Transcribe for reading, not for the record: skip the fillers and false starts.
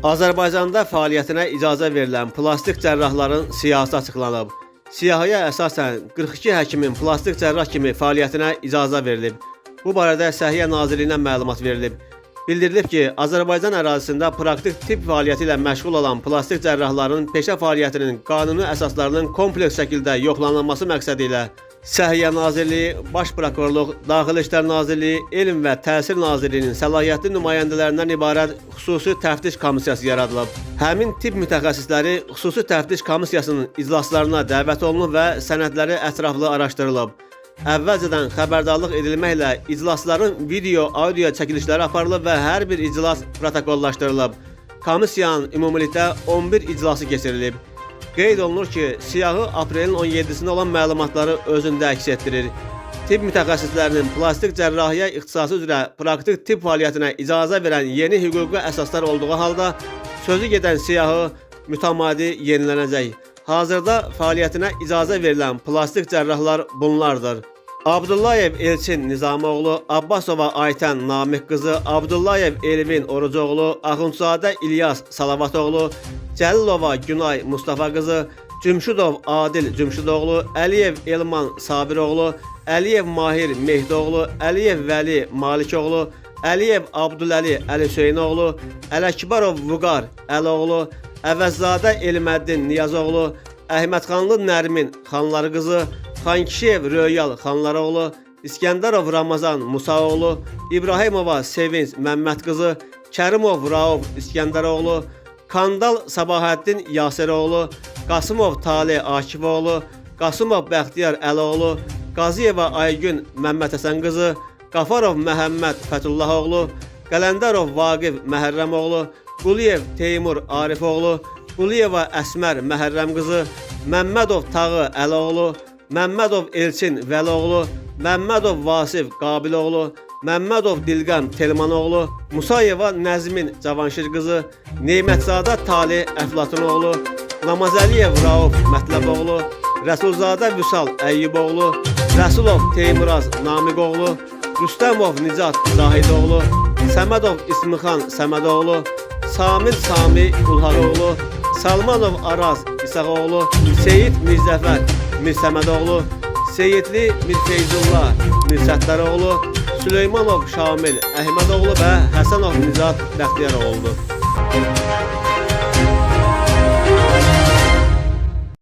Azərbaycanda fəaliyyətinə icazə verilən plastik cərrahların siyahısı açıqlanıb. Siyahıya əsasən 42 həkimin plastik cərrah kimi fəaliyyətinə icazə verilib. Bu barədə Səhiyyə Nazirliyindən məlumat verilib. Bildirilib ki, Azərbaycan ərazisində praktik tibb fəaliyyəti ilə məşğul olan plastik cərrahların peşə fəaliyyətinin qanuni əsaslarının kompleks şəkildə yoxlanılması məqsədi ilə Səhiyyə Nazirliyi, Baş Prokurorluq, Daxili İşlər Nazirliyi, Elm və Təhsil Nazirliyinin səlahiyyətli nümayəndələrindən ibarət xüsusi təftiş komissiyası yaradılıb. Həmin tibb mütəxəssisləri xüsusi təftiş komissiyasının iclaslarına dəvət olunub və sənədləri ətraflı araşdırılıb. Əvvəlcədən xəbərdarlıq edilməklə iclasların video, audio çəkilişləri aparılıb və hər bir iclas protokollaşdırılıb. Komissiyanın ümumilikdə 11 iclası keçirilib. Qeyd olunur ki, siyahı aprelin 17-sində olan məlumatları özündə əks etdirir. Tibb mütəxəssislərinin plastik cərrahiyyə ixtisası üzrə praktik tibb fəaliyyətinə icazə verən yeni hüquqi əsaslar olduğu halda sözü gedən siyahı mütəmadi yenilənəcək. Hazırda fəaliyyətinə icazə verilən plastik cərrahlar bunlardır: Abdullayev Elçin Nizamoğlu, Abbasova Aytən Namiq qızı, Abdullayev Elvin Orucoğlu, Axundzadə İlyas Salavatoğlu, Cəlilova Günay Mustafa qızı, Cümşüdov Adil Cümşüdoğlu, Əliyev Elman Sabiroğlu, Əliyev Mahir Mehdoğlu, Əliyev Vəli Malikoğlu, Əliyev Abdüləli Əlihüseynoğlu, Ələkbarov Vüqar Əloğlu, Əvəzzadə Elməddin Niyazoğlu, Əhmədxanlı Nərmin Xanları qızı, Xankişiyev Röyal Xanlaroğlu, İskəndərov Ramazan Musaoğlu, İbrahimova Sevinç Məmməd qızı, Kərimov Rauf İskəndəroğlu, Kandal Sabahəddin Yasiroğlu, Qasımov Tale Akifoğlu, Qasımov Bəxtiyar Əloğlu, Qazıyeva Aygün Məmmədhəsən qızı, Qafarov Məhəmməd Fətullahoğlu, Qələndərov Vaqif Məhərrəmoğlu, Quliyev Teymur Arifoğlu, Quliyeva Əsmər Məhərrəm qızı, Məmmədov Tağı Əloğlu, Məmmədov Elçin Vəloğlu, Məmmədov Vasif Qabiloğlu, Məmmədov Dilqəm Telmanoğlu, Musayeva Nəzmin Cavanşir qızı, Neymətzadə Tali Əflatunoğlu, Namazəliyev Rauf Mətləboğlu, Rəsulzadə Vüsal Əyyuboğlu, Rəsulov Teymuraz Namiqoğlu, Rüstəmov Nicat Zahidoğlu, Səmədov İsmixan Səmədoğlu, Samir Sami Qulharoğlu, Salmanov Araz İsağoğlu, Seyid Mirzəfər Mirsəmədoğlu, Seyidli Mirfeyzullah Mirsətləroğlu, Süleymanov Şamil Əhmədoğlu və Həsənov Nicat Bəxtiyaroğludur.